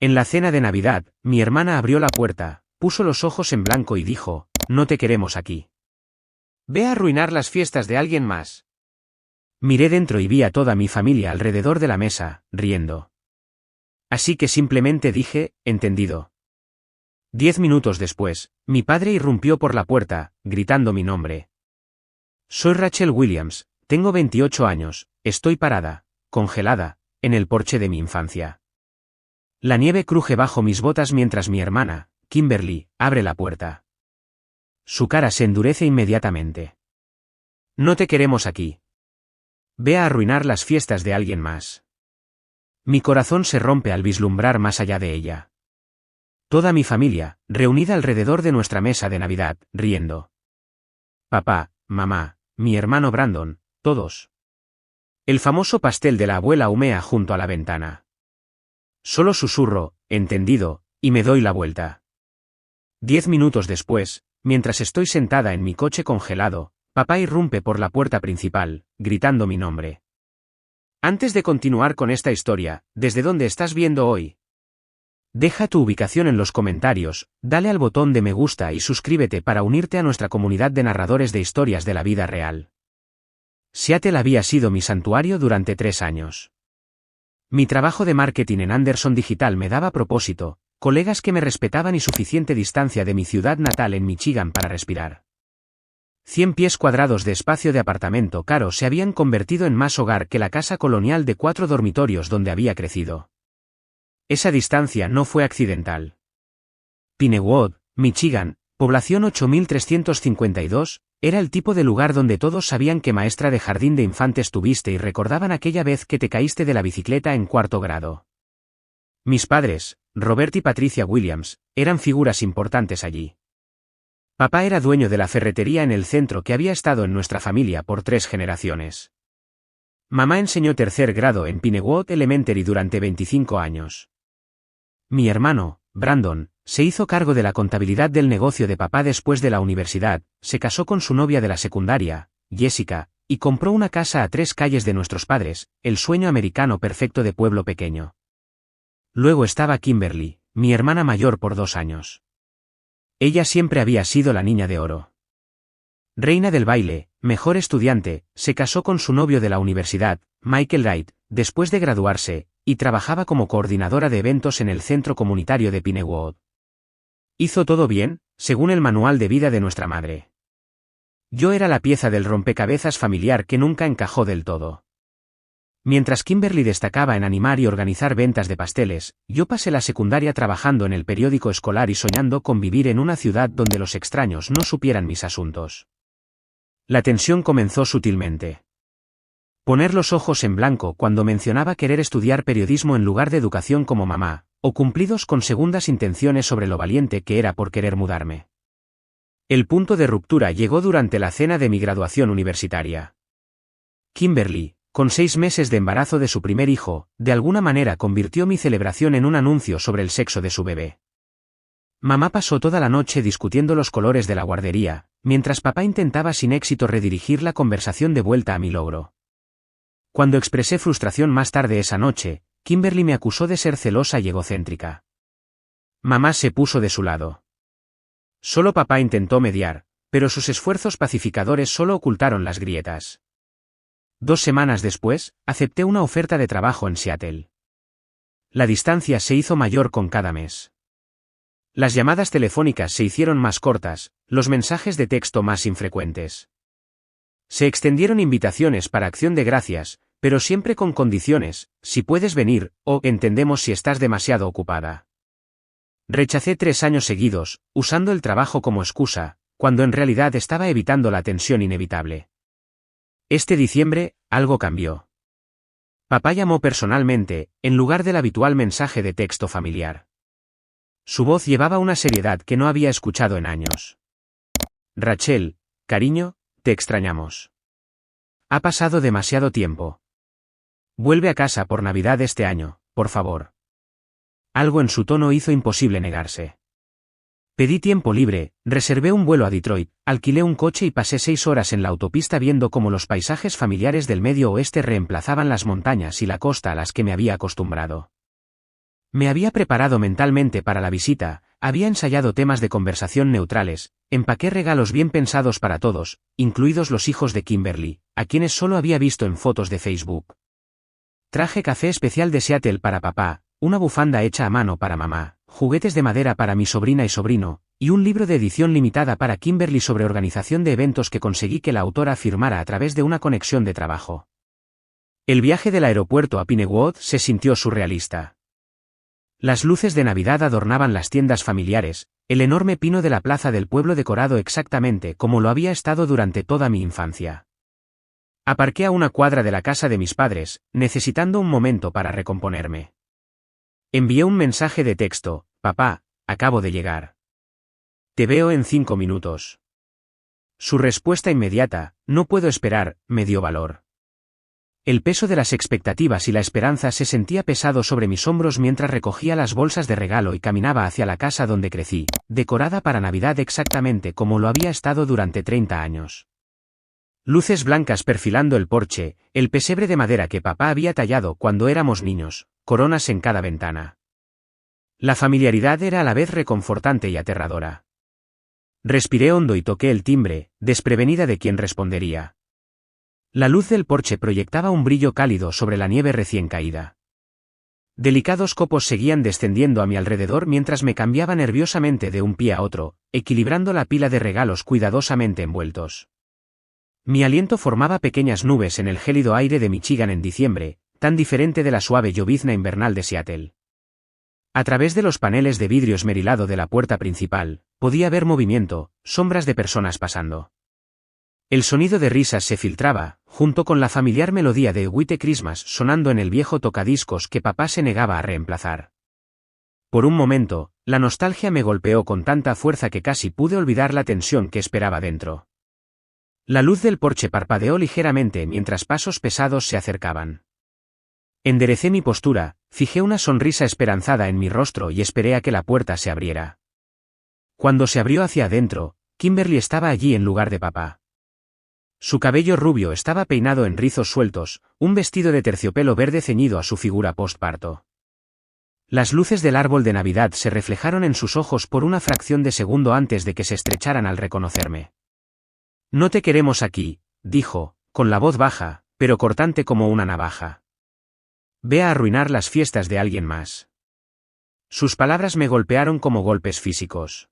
En la cena de Navidad, mi hermana abrió la puerta, puso los ojos en blanco y dijo, no te queremos aquí. Ve a arruinar las fiestas de alguien más. Miré dentro y vi a toda mi familia alrededor de la mesa, riendo. Así que simplemente dije, entendido. 10 minutos después, mi padre irrumpió por la puerta, gritando mi nombre. Soy Rachel Williams, tengo 28 años, estoy parada, congelada, en el porche de mi infancia. La nieve cruje bajo mis botas mientras mi hermana, Kimberly, abre la puerta. Su cara se endurece inmediatamente. No te queremos aquí. Ve a arruinar las fiestas de alguien más. Mi corazón se rompe al vislumbrar más allá de ella. Toda mi familia, reunida alrededor de nuestra mesa de Navidad, riendo. Papá, mamá, mi hermano Brandon, todos. El famoso pastel de la abuela humea junto a la ventana. Solo susurro, entendido, y me doy la vuelta. 10 minutos después, mientras estoy sentada en mi coche congelado, papá irrumpe por la puerta principal, gritando mi nombre. Antes de continuar con esta historia, ¿desde dónde estás viendo hoy? Deja tu ubicación en los comentarios, dale al botón de me gusta y suscríbete para unirte a nuestra comunidad de narradores de historias de la vida real. Seattle había sido mi santuario durante 3 años. Mi trabajo de marketing en Anderson Digital me daba propósito, colegas que me respetaban y suficiente distancia de mi ciudad natal en Michigan para respirar. 100 pies cuadrados de espacio de apartamento caro se habían convertido en más hogar que la casa colonial de 4 dormitorios donde había crecido. Esa distancia no fue accidental. Pinewood, Michigan, población 8352, era el tipo de lugar donde todos sabían qué maestra de jardín de infantes tuviste y recordaban aquella vez que te caíste de la bicicleta en 4º grado. Mis padres, Robert y Patricia Williams, eran figuras importantes allí. Papá era dueño de la ferretería en el centro que había estado en nuestra familia por 3 generaciones. Mamá enseñó 3º grado en Pinewood Elementary durante 25 años. Mi hermano, Brandon, se hizo cargo de la contabilidad del negocio de papá después de la universidad, se casó con su novia de la secundaria, Jessica, y compró una casa a 3 calles de nuestros padres, el sueño americano perfecto de pueblo pequeño. Luego estaba Kimberly, mi hermana mayor por 2 años. Ella siempre había sido la niña de oro. Reina del baile, mejor estudiante, se casó con su novio de la universidad, Michael Wright, después de graduarse, y trabajaba como coordinadora de eventos en el centro comunitario de Pinewood. Hizo todo bien, según el manual de vida de nuestra madre. Yo era la pieza del rompecabezas familiar que nunca encajó del todo. Mientras Kimberly destacaba en animar y organizar ventas de pasteles, yo pasé la secundaria trabajando en el periódico escolar y soñando con vivir en una ciudad donde los extraños no supieran mis asuntos. La tensión comenzó sutilmente. Poner los ojos en blanco cuando mencionaba querer estudiar periodismo en lugar de educación como mamá, o cumplidos con segundas intenciones sobre lo valiente que era por querer mudarme. El punto de ruptura llegó durante la cena de mi graduación universitaria. Kimberly, con 6 meses de embarazo de su primer hijo, de alguna manera convirtió mi celebración en un anuncio sobre el sexo de su bebé. Mamá pasó toda la noche discutiendo los colores de la guardería, mientras papá intentaba sin éxito redirigir la conversación de vuelta a mi logro. Cuando expresé frustración más tarde esa noche, Kimberly me acusó de ser celosa y egocéntrica. Mamá se puso de su lado. Solo papá intentó mediar, pero sus esfuerzos pacificadores solo ocultaron las grietas. 2 semanas después, acepté una oferta de trabajo en Seattle. La distancia se hizo mayor con cada mes. Las llamadas telefónicas se hicieron más cortas, los mensajes de texto más infrecuentes. Se extendieron invitaciones para acción de gracias, pero siempre con condiciones, si puedes venir, o entendemos si estás demasiado ocupada. Rechacé 3 años seguidos, usando el trabajo como excusa, cuando en realidad estaba evitando la tensión inevitable. Este diciembre, algo cambió. Papá llamó personalmente, en lugar del habitual mensaje de texto familiar. Su voz llevaba una seriedad que no había escuchado en años. Rachel, cariño, te extrañamos. Ha pasado demasiado tiempo. Vuelve a casa por Navidad este año, por favor. Algo en su tono hizo imposible negarse. Pedí tiempo libre, reservé un vuelo a Detroit, alquilé un coche y pasé 6 horas en la autopista viendo cómo los paisajes familiares del medio oeste reemplazaban las montañas y la costa a las que me había acostumbrado. Me había preparado mentalmente para la visita, había ensayado temas de conversación neutrales, empaqué regalos bien pensados para todos, incluidos los hijos de Kimberly, a quienes solo había visto en fotos de Facebook. Traje café especial de Seattle para papá, una bufanda hecha a mano para mamá, juguetes de madera para mi sobrina y sobrino, y un libro de edición limitada para Kimberly sobre organización de eventos que conseguí que la autora firmara a través de una conexión de trabajo. El viaje del aeropuerto a Pinewood se sintió surrealista. Las luces de Navidad adornaban las tiendas familiares, el enorme pino de la plaza del pueblo decorado exactamente como lo había estado durante toda mi infancia. Aparqué a una cuadra de la casa de mis padres, necesitando un momento para recomponerme. Envié un mensaje de texto: papá, acabo de llegar. Te veo en 5 minutos. Su respuesta inmediata: no puedo esperar, me dio valor. El peso de las expectativas y la esperanza se sentía pesado sobre mis hombros mientras recogía las bolsas de regalo y caminaba hacia la casa donde crecí, decorada para Navidad exactamente como lo había estado durante 30 años. Luces blancas perfilando el porche, el pesebre de madera que papá había tallado cuando éramos niños, coronas en cada ventana. La familiaridad era a la vez reconfortante y aterradora. Respiré hondo y toqué el timbre, desprevenida de quién respondería. La luz del porche proyectaba un brillo cálido sobre la nieve recién caída. Delicados copos seguían descendiendo a mi alrededor mientras me cambiaba nerviosamente de un pie a otro, equilibrando la pila de regalos cuidadosamente envueltos. Mi aliento formaba pequeñas nubes en el gélido aire de Michigan en diciembre, tan diferente de la suave llovizna invernal de Seattle. A través de los paneles de vidrio esmerilado de la puerta principal, podía ver movimiento, sombras de personas pasando. El sonido de risas se filtraba, junto con la familiar melodía de White Christmas sonando en el viejo tocadiscos que papá se negaba a reemplazar. Por un momento, la nostalgia me golpeó con tanta fuerza que casi pude olvidar la tensión que esperaba dentro. La luz del porche parpadeó ligeramente mientras pasos pesados se acercaban. Enderecé mi postura, fijé una sonrisa esperanzada en mi rostro y esperé a que la puerta se abriera. Cuando se abrió hacia adentro, Kimberly estaba allí en lugar de papá. Su cabello rubio estaba peinado en rizos sueltos, un vestido de terciopelo verde ceñido a su figura postparto. Las luces del árbol de Navidad se reflejaron en sus ojos por una fracción de segundo antes de que se estrecharan al reconocerme. No te queremos aquí, dijo, con la voz baja, pero cortante como una navaja. Ve a arruinar las fiestas de alguien más. Sus palabras me golpearon como golpes físicos.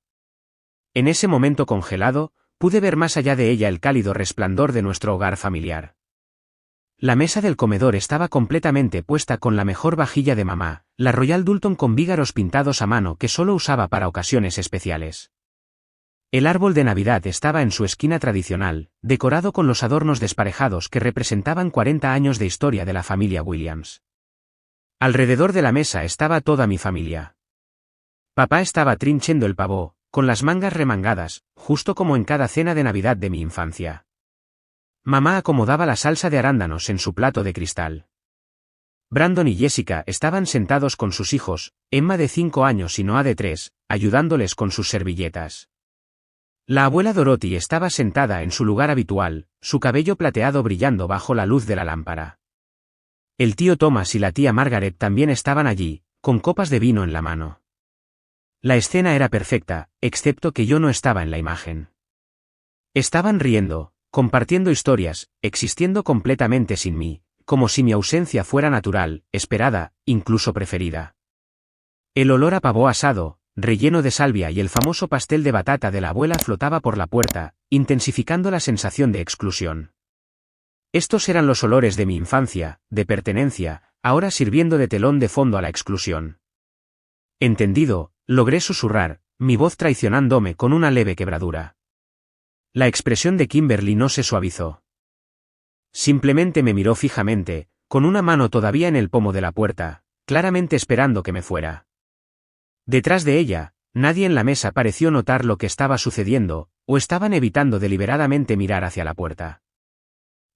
En ese momento congelado, pude ver más allá de ella el cálido resplandor de nuestro hogar familiar. La mesa del comedor estaba completamente puesta con la mejor vajilla de mamá, la Royal Doulton con vígaros pintados a mano que solo usaba para ocasiones especiales. El árbol de Navidad estaba en su esquina tradicional, decorado con los adornos desparejados que representaban 40 años de historia de la familia Williams. Alrededor de la mesa estaba toda mi familia. Papá estaba trinchando el pavó, con las mangas remangadas, justo como en cada cena de Navidad de mi infancia. Mamá acomodaba la salsa de arándanos en su plato de cristal. Brandon y Jessica estaban sentados con sus hijos, Emma de 5 años y Noah de 3, ayudándoles con sus servilletas. La abuela Dorothy estaba sentada en su lugar habitual, su cabello plateado brillando bajo la luz de la lámpara. El tío Thomas y la tía Margaret también estaban allí, con copas de vino en la mano. La escena era perfecta, excepto que yo no estaba en la imagen. Estaban riendo, compartiendo historias, existiendo completamente sin mí, como si mi ausencia fuera natural, esperada, incluso preferida. El olor a pavó asado, relleno de salvia y el famoso pastel de batata de la abuela flotaba por la puerta, intensificando la sensación de exclusión. Estos eran los olores de mi infancia, de pertenencia, ahora sirviendo de telón de fondo a la exclusión. Entendido, logré susurrar, mi voz traicionándome con una leve quebradura. La expresión de Kimberly no se suavizó. Simplemente me miró fijamente, con una mano todavía en el pomo de la puerta, claramente esperando que me fuera. Detrás de ella, nadie en la mesa pareció notar lo que estaba sucediendo, o estaban evitando deliberadamente mirar hacia la puerta.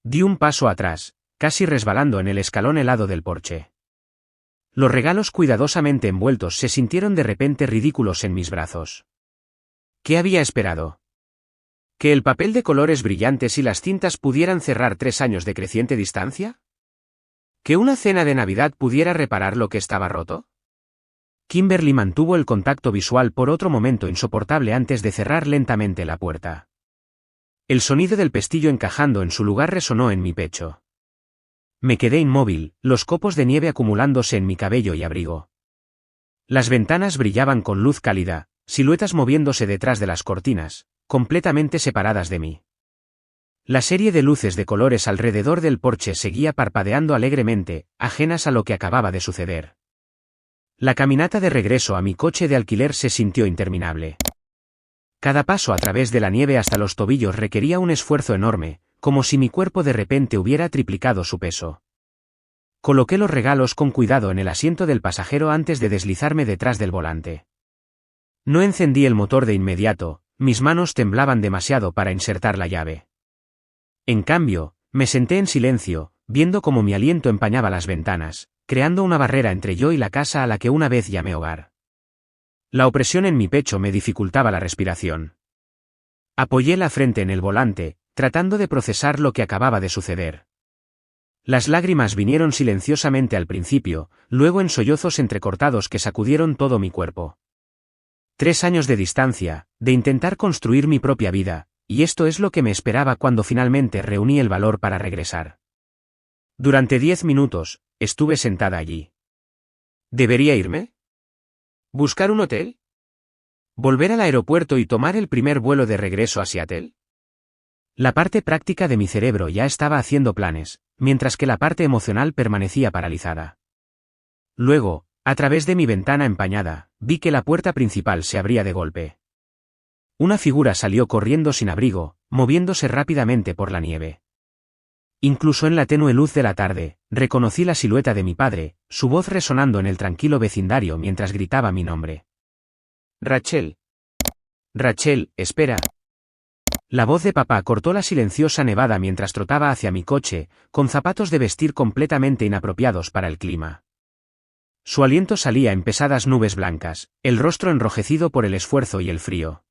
Di un paso atrás, casi resbalando en el escalón helado del porche. Los regalos cuidadosamente envueltos se sintieron de repente ridículos en mis brazos. ¿Qué había esperado? ¿Que el papel de colores brillantes y las cintas pudieran cerrar 3 años de creciente distancia? ¿Que una cena de Navidad pudiera reparar lo que estaba roto? Kimberly mantuvo el contacto visual por otro momento insoportable antes de cerrar lentamente la puerta. El sonido del pestillo encajando en su lugar resonó en mi pecho. Me quedé inmóvil, los copos de nieve acumulándose en mi cabello y abrigo. Las ventanas brillaban con luz cálida, siluetas moviéndose detrás de las cortinas, completamente separadas de mí. La serie de luces de colores alrededor del porche seguía parpadeando alegremente, ajenas a lo que acababa de suceder. La caminata de regreso a mi coche de alquiler se sintió interminable. Cada paso a través de la nieve hasta los tobillos requería un esfuerzo enorme, como si mi cuerpo de repente hubiera triplicado su peso. Coloqué los regalos con cuidado en el asiento del pasajero antes de deslizarme detrás del volante. No encendí el motor de inmediato, mis manos temblaban demasiado para insertar la llave. En cambio, me senté en silencio, viendo cómo mi aliento empañaba las ventanas, creando una barrera entre yo y la casa a la que una vez llamé hogar. La opresión en mi pecho me dificultaba la respiración. Apoyé la frente en el volante, tratando de procesar lo que acababa de suceder. Las lágrimas vinieron silenciosamente al principio, luego en sollozos entrecortados que sacudieron todo mi cuerpo. 3 años de distancia, de intentar construir mi propia vida, y esto es lo que me esperaba cuando finalmente reuní el valor para regresar. Durante 10 minutos, estuve sentada allí. ¿Debería irme? ¿Buscar un hotel? ¿Volver al aeropuerto y tomar el primer vuelo de regreso a Seattle? La parte práctica de mi cerebro ya estaba haciendo planes, mientras que la parte emocional permanecía paralizada. Luego, a través de mi ventana empañada, vi que la puerta principal se abría de golpe. Una figura salió corriendo sin abrigo, moviéndose rápidamente por la nieve. Incluso en la tenue luz de la tarde, reconocí la silueta de mi padre, su voz resonando en el tranquilo vecindario mientras gritaba mi nombre. Rachel. Rachel, espera. La voz de papá cortó la silenciosa nevada mientras trotaba hacia mi coche, con zapatos de vestir completamente inapropiados para el clima. Su aliento salía en pesadas nubes blancas, el rostro enrojecido por el esfuerzo y el frío.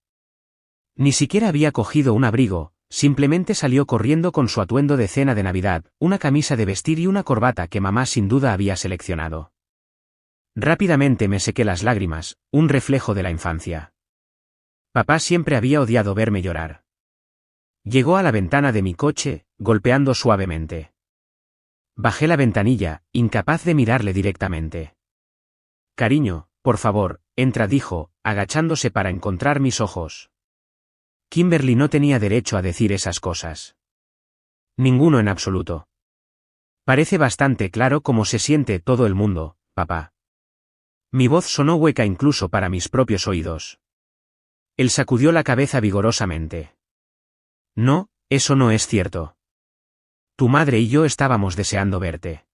Ni siquiera había cogido un abrigo, simplemente salió corriendo con su atuendo de cena de Navidad, una camisa de vestir y una corbata que mamá sin duda había seleccionado. Rápidamente me sequé las lágrimas, un reflejo de la infancia. Papá siempre había odiado verme llorar. Llegó a la ventana de mi coche, golpeando suavemente. Bajé la ventanilla, incapaz de mirarle directamente. Cariño, por favor, entra, dijo, agachándose para encontrar mis ojos. Kimberly no tenía derecho a decir esas cosas. Ninguno en absoluto. Parece bastante claro cómo se siente todo el mundo, papá. Mi voz sonó hueca incluso para mis propios oídos. Él sacudió la cabeza vigorosamente. No, eso no es cierto. Tu madre y yo estábamos deseando verte.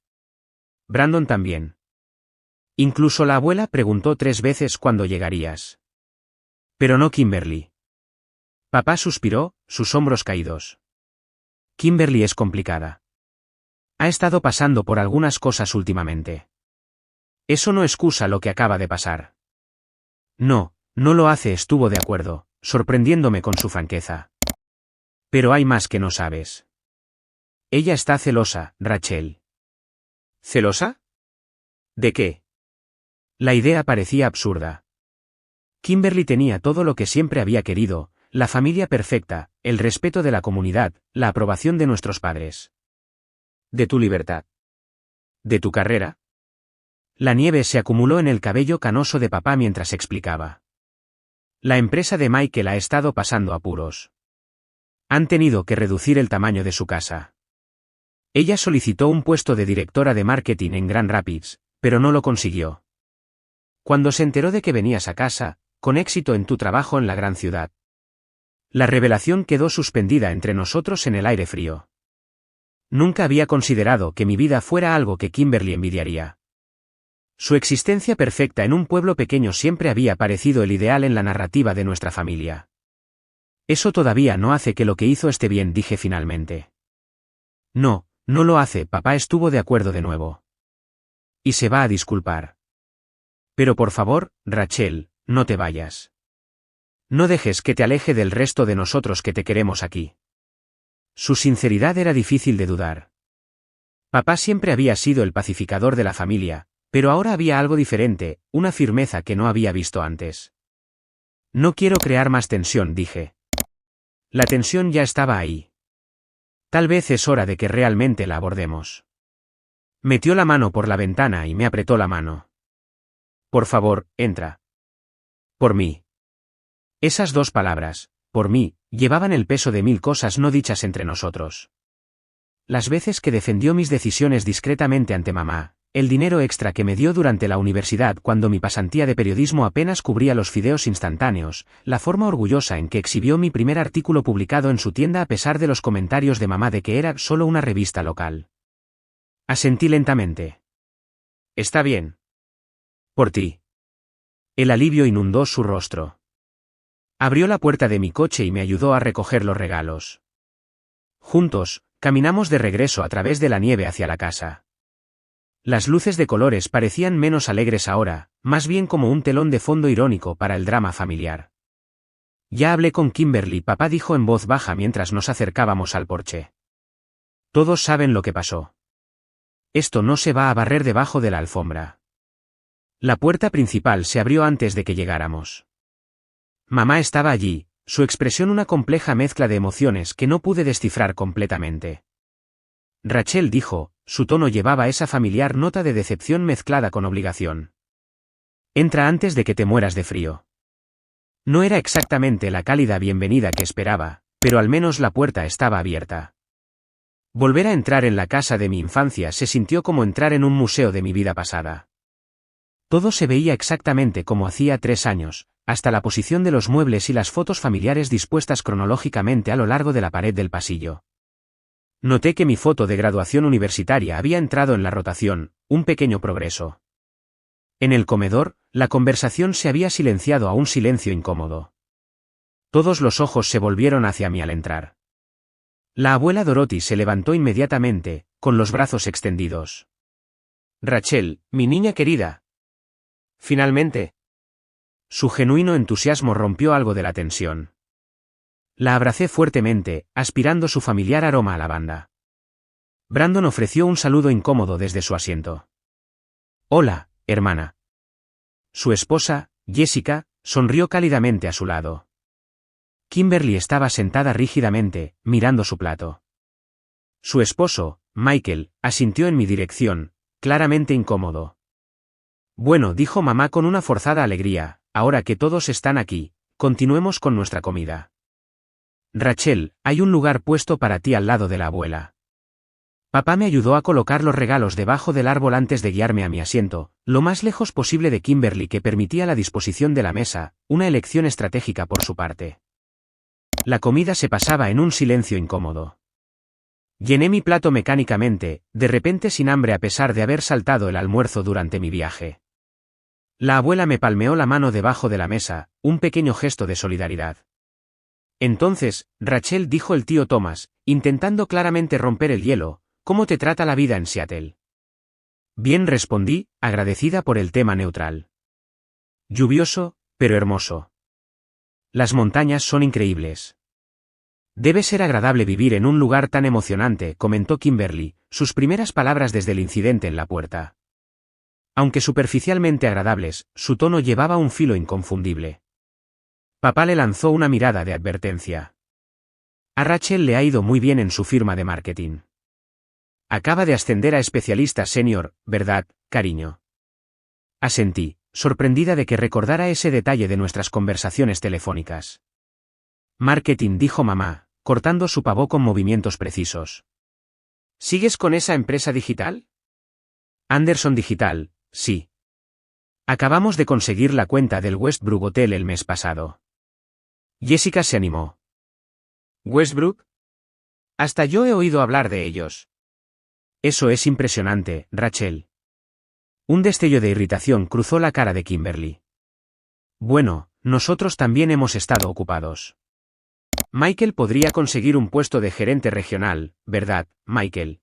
Brandon también. Incluso la abuela preguntó 3 veces cuándo llegarías. Pero no Kimberly. Papá suspiró, sus hombros caídos. Kimberly es complicada. Ha estado pasando por algunas cosas últimamente. Eso no excusa lo que acaba de pasar. No, no lo hace, estuvo de acuerdo, sorprendiéndome con su franqueza. Pero hay más que no sabes. Ella está celosa, Rachel. ¿Celosa? ¿De qué? La idea parecía absurda. Kimberly tenía todo lo que siempre había querido, la familia perfecta, el respeto de la comunidad, la aprobación de nuestros padres. ¿De tu libertad? ¿De tu carrera? La nieve se acumuló en el cabello canoso de papá mientras explicaba. La empresa de Michael ha estado pasando apuros. Han tenido que reducir el tamaño de su casa. Ella solicitó un puesto de directora de marketing en Grand Rapids, pero no lo consiguió. Cuando se enteró de que venías a casa, con éxito en tu trabajo en la gran ciudad. La revelación quedó suspendida entre nosotros en el aire frío. Nunca había considerado que mi vida fuera algo que Kimberly envidiaría. Su existencia perfecta en un pueblo pequeño siempre había parecido el ideal en la narrativa de nuestra familia. Eso todavía no hace que lo que hizo esté bien, dije finalmente. No, no lo hace, papá estuvo de acuerdo de nuevo. Y se va a disculpar. Pero por favor, Rachel, no te vayas. No dejes que te aleje del resto de nosotros que te queremos aquí. Su sinceridad era difícil de dudar. Papá siempre había sido el pacificador de la familia, Pero ahora había algo diferente, una firmeza que no había visto antes. No quiero crear más tensión, dije. La tensión ya estaba ahí. Tal vez es hora de que realmente la abordemos. Metió la mano por la ventana y me apretó la mano. Por favor, entra. Por mí. Esas dos palabras, por mí, llevaban el peso de 1000 cosas no dichas entre nosotros. Las veces que defendió mis decisiones discretamente ante mamá, el dinero extra que me dio durante la universidad cuando mi pasantía de periodismo apenas cubría los fideos instantáneos, la forma orgullosa en que exhibió mi primer artículo publicado en su tienda a pesar de los comentarios de mamá de que era solo una revista local. Asentí lentamente. Está bien. Por ti. El alivio inundó su rostro. Abrió la puerta de mi coche y me ayudó a recoger los regalos. Juntos, caminamos de regreso a través de la nieve hacia la casa. Las luces de colores parecían menos alegres ahora, más bien como un telón de fondo irónico para el drama familiar. Ya hablé con Kimberly, papá dijo en voz baja mientras nos acercábamos al porche. Todos saben lo que pasó. Esto no se va a barrer debajo de la alfombra. La puerta principal se abrió antes de que llegáramos. Mamá estaba allí, su expresión una compleja mezcla de emociones que no pude descifrar completamente. Rachel dijo, su tono llevaba esa familiar nota de decepción mezclada con obligación. Entra antes de que te mueras de frío. No era exactamente la cálida bienvenida que esperaba, pero al menos la puerta estaba abierta. Volver a entrar en la casa de mi infancia se sintió como entrar en un museo de mi vida pasada. Todo se veía exactamente como hacía 3 años, hasta la posición de los muebles y las fotos familiares dispuestas cronológicamente a lo largo de la pared del pasillo. Noté que mi foto de graduación universitaria había entrado en la rotación, un pequeño progreso. En el comedor, la conversación se había silenciado a un silencio incómodo. Todos los ojos se volvieron hacia mí al entrar. La abuela Dorothy se levantó inmediatamente, con los brazos extendidos. Rachel, mi niña querida. Finalmente. Su genuino entusiasmo rompió algo de la tensión. La abracé fuertemente, aspirando su familiar aroma a lavanda. Brandon ofreció un saludo incómodo desde su asiento. Hola, hermana. Su esposa, Jessica, sonrió cálidamente a su lado. Kimberly estaba sentada rígidamente, mirando su plato. Su esposo, Michael, asintió en mi dirección, claramente incómodo. Bueno, dijo mamá con una forzada alegría, ahora que todos están aquí, continuemos con nuestra comida. Rachel, hay un lugar puesto para ti al lado de la abuela. Papá me ayudó a colocar los regalos debajo del árbol antes de guiarme a mi asiento, lo más lejos posible de Kimberly que permitía la disposición de la mesa, una elección estratégica por su parte. La comida se pasaba en un silencio incómodo. Llené mi plato mecánicamente, de repente sin hambre a pesar de haber saltado el almuerzo durante mi viaje. La abuela me palmeó la mano debajo de la mesa, un pequeño gesto de solidaridad. Entonces, Rachel, dijo el tío Thomas, intentando claramente romper el hielo, ¿cómo te trata la vida en Seattle? Bien, respondí, agradecida por el tema neutral. Lluvioso, pero hermoso. Las montañas son increíbles. Debe ser agradable vivir en un lugar tan emocionante, comentó Kimberly, sus primeras palabras desde el incidente en la puerta. Aunque superficialmente agradables, su tono llevaba un filo inconfundible. Papá le lanzó una mirada de advertencia. A Rachel le ha ido muy bien en su firma de marketing. Acaba de ascender a especialista senior, ¿verdad, cariño? Asentí, sorprendida de que recordara ese detalle de nuestras conversaciones telefónicas. Marketing, dijo mamá, cortando su pavó con movimientos precisos. ¿Sigues con esa empresa digital? Anderson Digital, sí. Acabamos de conseguir la cuenta del Westbrook Hotel el mes pasado. Jessica se animó. ¿Westbrook? Hasta yo he oído hablar de ellos. Eso es impresionante, Rachel. Un destello de irritación cruzó la cara de Kimberly. Bueno, nosotros también hemos estado ocupados. Michael podría conseguir un puesto de gerente regional, ¿verdad, Michael?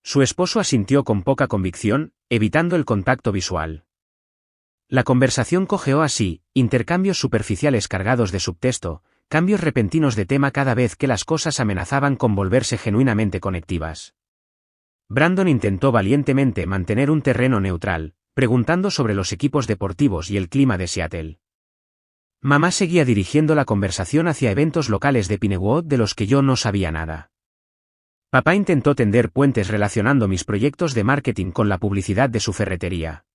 Su esposo asintió con poca convicción, evitando el contacto visual. La conversación cojeó así, intercambios superficiales cargados de subtexto, cambios repentinos de tema cada vez que las cosas amenazaban con volverse genuinamente conectivas. Brandon intentó valientemente mantener un terreno neutral, preguntando sobre los equipos deportivos y el clima de Seattle. Mamá seguía dirigiendo la conversación hacia eventos locales de Pinewood de los que yo no sabía nada. Papá intentó tender puentes relacionando mis proyectos de marketing con la publicidad de su ferretería.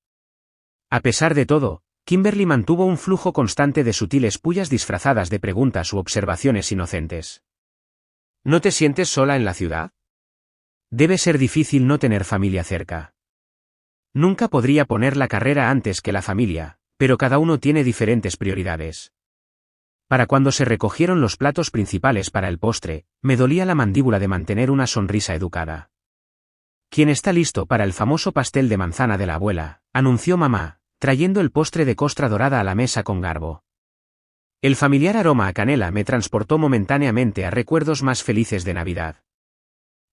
A pesar de todo, Kimberly mantuvo un flujo constante de sutiles pullas disfrazadas de preguntas u observaciones inocentes. ¿No te sientes sola en la ciudad? Debe ser difícil no tener familia cerca. Nunca podría poner la carrera antes que la familia, pero cada uno tiene diferentes prioridades. Para cuando se recogieron los platos principales para el postre, me dolía la mandíbula de mantener una sonrisa educada. ¿Quién está listo para el famoso pastel de manzana de la abuela?, anunció mamá, trayendo el postre de costra dorada a la mesa con garbo. El familiar aroma a canela me transportó momentáneamente a recuerdos más felices de Navidad.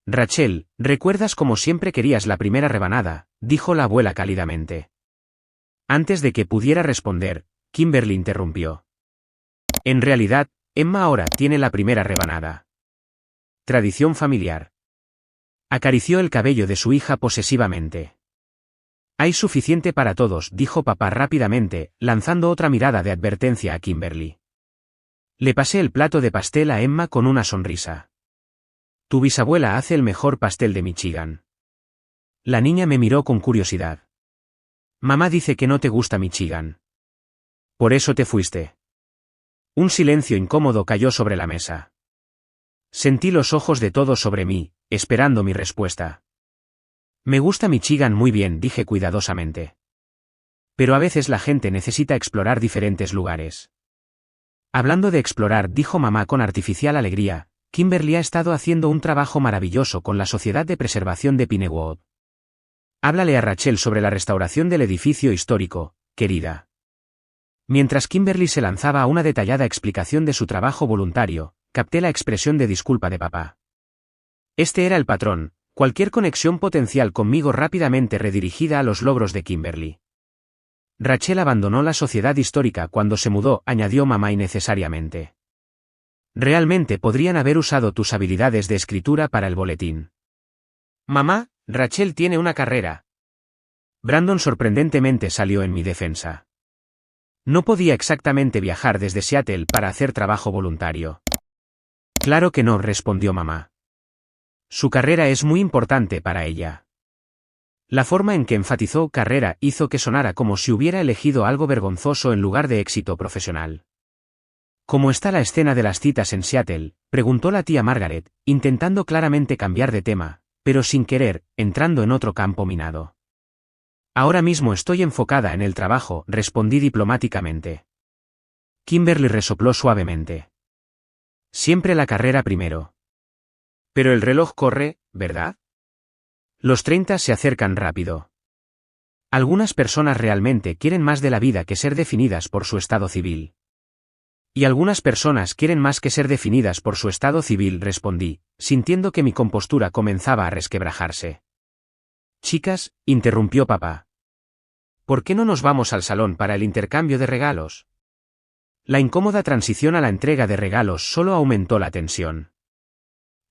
Rachel, ¿recuerdas cómo siempre querías la primera rebanada?, dijo la abuela cálidamente. Antes de que pudiera responder, Kimberly interrumpió. En realidad, Emma ahora tiene la primera rebanada. Tradición familiar. Acarició el cabello de su hija posesivamente. Hay suficiente para todos, dijo papá rápidamente, lanzando otra mirada de advertencia a Kimberly. Le pasé el plato de pastel a Emma con una sonrisa. Tu bisabuela hace el mejor pastel de Michigan. La niña me miró con curiosidad. Mamá dice que no te gusta Michigan. Por eso te fuiste. Un silencio incómodo cayó sobre la mesa. Sentí los ojos de todos sobre mí, esperando mi respuesta. Me gusta Michigan muy bien, dije cuidadosamente. Pero a veces la gente necesita explorar diferentes lugares. Hablando de explorar, dijo mamá con artificial alegría, Kimberly ha estado haciendo un trabajo maravilloso con la Sociedad de Preservación de Pinewood. Háblale a Rachel sobre la restauración del edificio histórico, querida. Mientras Kimberly se lanzaba a una detallada explicación de su trabajo voluntario, capté la expresión de disculpa de papá. Este era el patrón, cualquier conexión potencial conmigo rápidamente redirigida a los logros de Kimberly. Rachel abandonó la sociedad histórica cuando se mudó, añadió mamá innecesariamente. Realmente podrían haber usado tus habilidades de escritura para el boletín. Mamá, Rachel tiene una carrera. Brandon sorprendentemente salió en mi defensa. No podía exactamente viajar desde Seattle para hacer trabajo voluntario. Claro que no, respondió mamá. Su carrera es muy importante para ella. La forma en que enfatizó carrera hizo que sonara como si hubiera elegido algo vergonzoso en lugar de éxito profesional. ¿Cómo está la escena de las citas en Seattle?, preguntó la tía Margaret, intentando claramente cambiar de tema, pero sin querer, entrando en otro campo minado. Ahora mismo estoy enfocada en el trabajo, respondí diplomáticamente. Kimberly resopló suavemente. Siempre la carrera primero. Pero el reloj corre, ¿verdad? Los 30 se acercan rápido. Algunas personas realmente quieren más de la vida que ser definidas por su estado civil. Y algunas personas quieren más que ser definidas por su estado civil, respondí, sintiendo que mi compostura comenzaba a resquebrajarse. Chicas, interrumpió papá. ¿Por qué no nos vamos al salón para el intercambio de regalos? La incómoda transición a la entrega de regalos solo aumentó la tensión.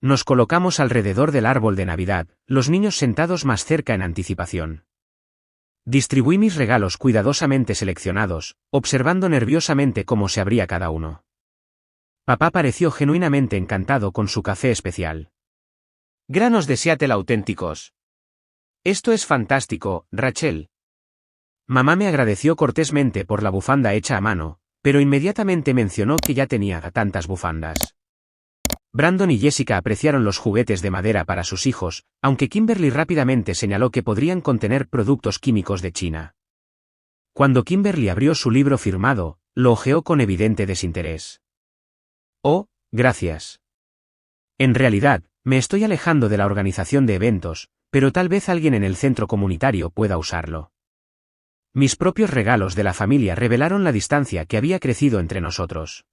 Nos colocamos alrededor del árbol de Navidad, los niños sentados más cerca en anticipación. Distribuí mis regalos cuidadosamente seleccionados, observando nerviosamente cómo se abría cada uno. Papá pareció genuinamente encantado con su café especial. Granos de Seattle auténticos. Esto es fantástico, Rachel. Mamá me agradeció cortésmente por la bufanda hecha a mano, pero inmediatamente mencionó que ya tenía tantas bufandas. Brandon y Jessica apreciaron los juguetes de madera para sus hijos, aunque Kimberly rápidamente señaló que podrían contener productos químicos de China. Cuando Kimberly abrió su libro firmado, lo hojeó con evidente desinterés. Oh, gracias. En realidad, me estoy alejando de la organización de eventos, pero tal vez alguien en el centro comunitario pueda usarlo. Mis propios regalos de la familia revelaron la distancia que había crecido entre nosotros.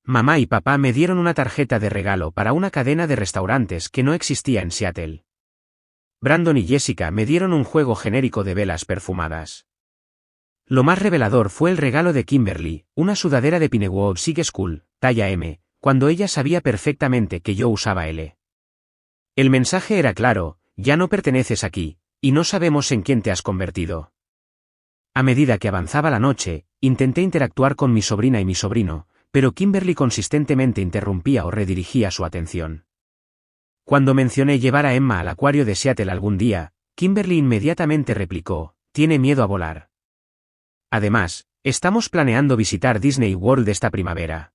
Mamá y papá me dieron una tarjeta de regalo para una cadena de restaurantes que no existía en Seattle. Brandon y Jessica me dieron un juego genérico de velas perfumadas. Lo más revelador fue el regalo de Kimberly, una sudadera de Pinewood Sig School, talla M, cuando ella sabía perfectamente que yo usaba L. El mensaje era claro: ya no perteneces aquí, y no sabemos en quién te has convertido. A medida que avanzaba la noche, intenté interactuar con mi sobrina y mi sobrino, pero Kimberly consistentemente interrumpía o redirigía su atención. Cuando mencioné llevar a Emma al acuario de Seattle algún día, Kimberly inmediatamente replicó, tiene miedo a volar. Además, estamos planeando visitar Disney World esta primavera.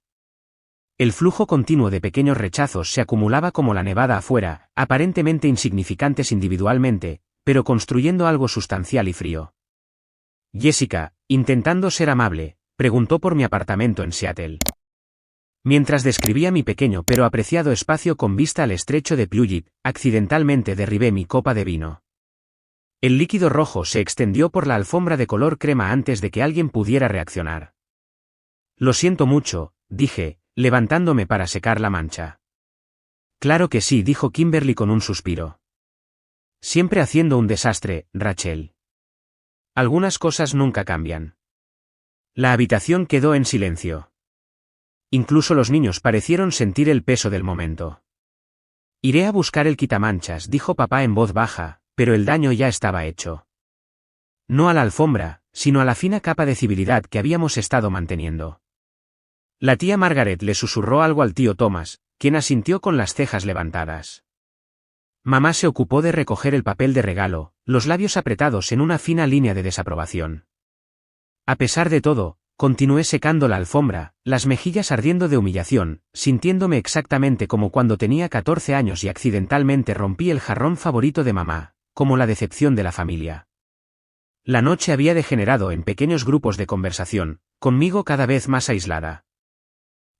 El flujo continuo de pequeños rechazos se acumulaba como la nevada afuera, aparentemente insignificantes individualmente, pero construyendo algo sustancial y frío. Jessica, intentando ser amable, preguntó por mi apartamento en Seattle. Mientras describía mi pequeño pero apreciado espacio con vista al estrecho de Puget, accidentalmente derribé mi copa de vino. El líquido rojo se extendió por la alfombra de color crema antes de que alguien pudiera reaccionar. Lo siento mucho, dije, levantándome para secar la mancha. Claro que sí, dijo Kimberly con un suspiro. Siempre haciendo un desastre, Rachel. Algunas cosas nunca cambian. La habitación quedó en silencio. Incluso los niños parecieron sentir el peso del momento. Iré a buscar el quitamanchas, dijo papá en voz baja, pero el daño ya estaba hecho. No a la alfombra, sino a la fina capa de civilidad que habíamos estado manteniendo. La tía Margaret le susurró algo al tío Thomas, quien asintió con las cejas levantadas. Mamá se ocupó de recoger el papel de regalo, los labios apretados en una fina línea de desaprobación. A pesar de todo, continué secando la alfombra, las mejillas ardiendo de humillación, sintiéndome exactamente como cuando tenía 14 años y accidentalmente rompí el jarrón favorito de mamá, como la decepción de la familia. La noche había degenerado en pequeños grupos de conversación, conmigo cada vez más aislada.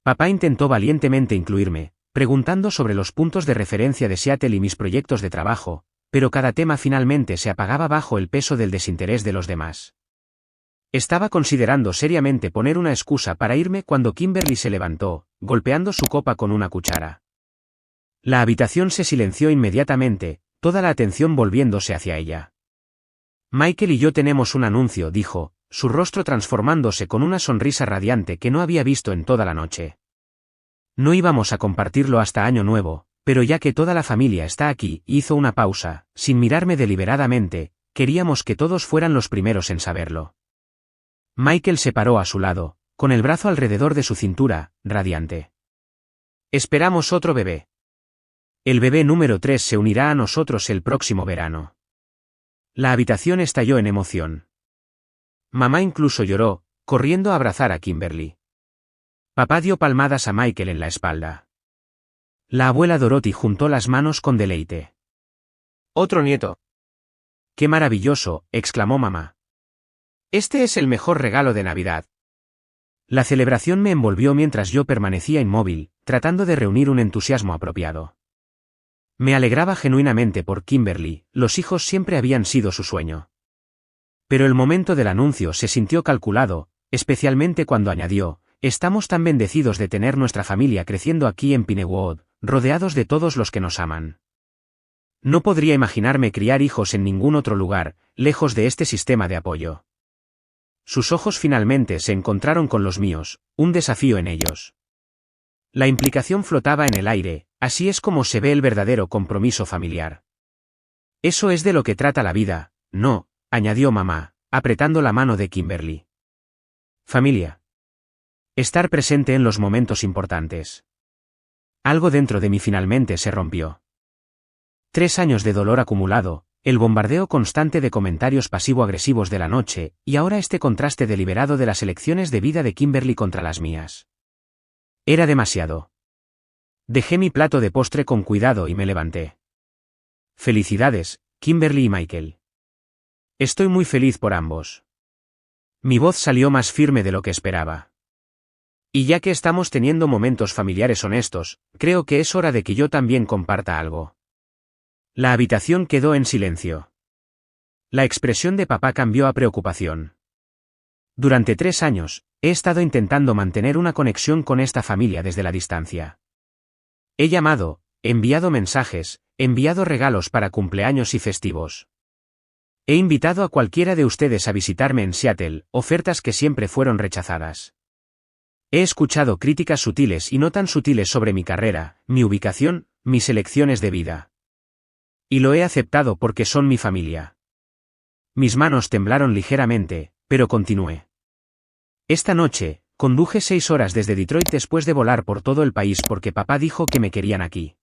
Papá intentó valientemente incluirme, preguntando sobre los puntos de referencia de Seattle y mis proyectos de trabajo, pero cada tema finalmente se apagaba bajo el peso del desinterés de los demás. Estaba considerando seriamente poner una excusa para irme cuando Kimberly se levantó, golpeando su copa con una cuchara. La habitación se silenció inmediatamente, toda la atención volviéndose hacia ella. Michael y yo tenemos un anuncio, dijo, su rostro transformándose con una sonrisa radiante que no había visto en toda la noche. No íbamos a compartirlo hasta Año Nuevo, pero ya que toda la familia está aquí, hizo una pausa, sin mirarme deliberadamente, queríamos que todos fueran los primeros en saberlo. Michael se paró a su lado, con el brazo alrededor de su cintura, radiante. Esperamos otro bebé. El bebé número 3 se unirá a nosotros el próximo verano. La habitación estalló en emoción. Mamá incluso lloró, corriendo a abrazar a Kimberly. Papá dio palmadas a Michael en la espalda. La abuela Dorothy juntó las manos con deleite. «Otro nieto». «¡Qué maravilloso!», exclamó mamá. «Este es el mejor regalo de Navidad». La celebración me envolvió mientras yo permanecía inmóvil, tratando de reunir un entusiasmo apropiado. Me alegraba genuinamente por Kimberly, los hijos siempre habían sido su sueño. Pero el momento del anuncio se sintió calculado, especialmente cuando añadió, «Estamos tan bendecidos de tener nuestra familia creciendo aquí en Pinewood, rodeados de todos los que nos aman. No podría imaginarme criar hijos en ningún otro lugar, lejos de este sistema de apoyo». Sus ojos finalmente se encontraron con los míos, un desafío en ellos. La implicación flotaba en el aire, así es como se ve el verdadero compromiso familiar. Eso es de lo que trata la vida, ¿no?, añadió mamá, apretando la mano de Kimberly. Familia. Estar presente en los momentos importantes. Algo dentro de mí finalmente se rompió. 3 años de dolor acumulado, el bombardeo constante de comentarios pasivo-agresivos de la noche, y ahora este contraste deliberado de las elecciones de vida de Kimberly contra las mías. Era demasiado. Dejé mi plato de postre con cuidado y me levanté. Felicidades, Kimberly y Michael. Estoy muy feliz por ambos. Mi voz salió más firme de lo que esperaba. Y ya que estamos teniendo momentos familiares honestos, creo que es hora de que yo también comparta algo. La habitación quedó en silencio. La expresión de papá cambió a preocupación. Durante 3 años, he estado intentando mantener una conexión con esta familia desde la distancia. He llamado, enviado mensajes, enviado regalos para cumpleaños y festivos. He invitado a cualquiera de ustedes a visitarme en Seattle, ofertas que siempre fueron rechazadas. He escuchado críticas sutiles y no tan sutiles sobre mi carrera, mi ubicación, mis elecciones de vida. Y lo he aceptado porque son mi familia. Mis manos temblaron ligeramente, pero continué. Esta noche, conduje 6 horas desde Detroit después de volar por todo el país porque papá dijo que me querían aquí.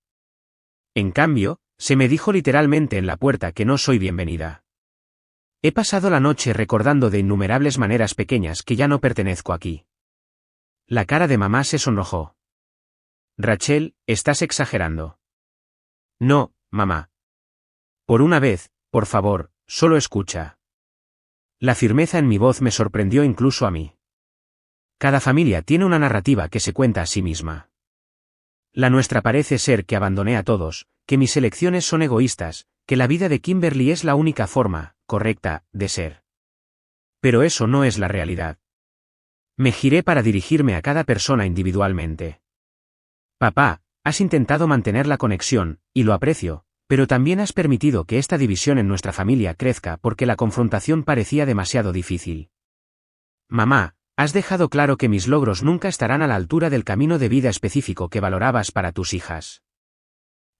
En cambio, se me dijo literalmente en la puerta que no soy bienvenida. He pasado la noche recordando de innumerables maneras pequeñas que ya no pertenezco aquí. La cara de mamá se sonrojó. Rachel, estás exagerando. No, mamá. Por una vez, por favor, solo escucha. La firmeza en mi voz me sorprendió incluso a mí. Cada familia tiene una narrativa que se cuenta a sí misma. La nuestra parece ser que abandoné a todos, que mis elecciones son egoístas, que la vida de Kimberly es la única forma, correcta, de ser. Pero eso no es la realidad. Me giré para dirigirme a cada persona individualmente. Papá, has intentado mantener la conexión, y lo aprecio, pero también has permitido que esta división en nuestra familia crezca porque la confrontación parecía demasiado difícil. Mamá, has dejado claro que mis logros nunca estarán a la altura del camino de vida específico que valorabas para tus hijas.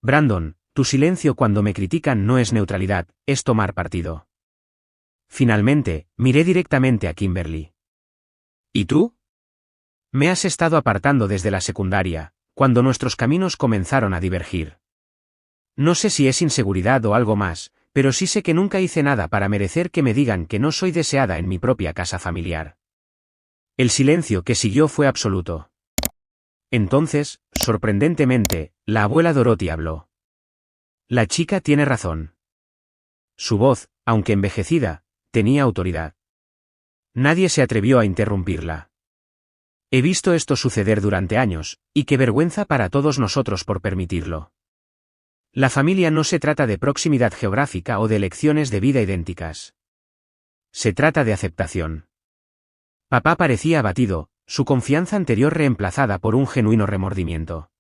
Brandon, tu silencio cuando me critican no es neutralidad, es tomar partido. Finalmente, miré directamente a Kimberly. ¿Y tú? Me has estado apartando desde la secundaria, cuando nuestros caminos comenzaron a divergir. No sé si es inseguridad o algo más, pero sí sé que nunca hice nada para merecer que me digan que no soy deseada en mi propia casa familiar. El silencio que siguió fue absoluto. Entonces, sorprendentemente, la abuela Dorothy habló. La chica tiene razón. Su voz, aunque envejecida, tenía autoridad. Nadie se atrevió a interrumpirla. He visto esto suceder durante años, y qué vergüenza para todos nosotros por permitirlo. La familia no se trata de proximidad geográfica o de elecciones de vida idénticas. Se trata de aceptación. Papá parecía abatido, su confianza anterior reemplazada por un genuino remordimiento.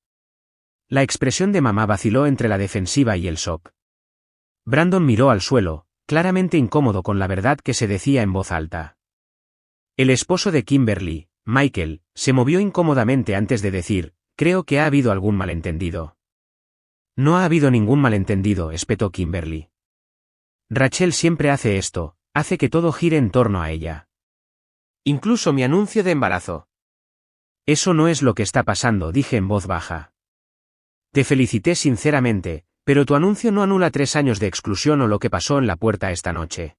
La expresión de mamá vaciló entre la defensiva y el shock. Brandon miró al suelo, claramente incómodo con la verdad que se decía en voz alta. El esposo de Kimberly, Michael, se movió incómodamente antes de decir, creo que ha habido algún malentendido. No ha habido ningún malentendido, espetó Kimberly. Rachel siempre hace esto, hace que todo gire en torno a ella. Incluso mi anuncio de embarazo. Eso no es lo que está pasando, dije en voz baja. Te felicité sinceramente, pero tu anuncio no anula 3 años de exclusión o lo que pasó en la puerta esta noche.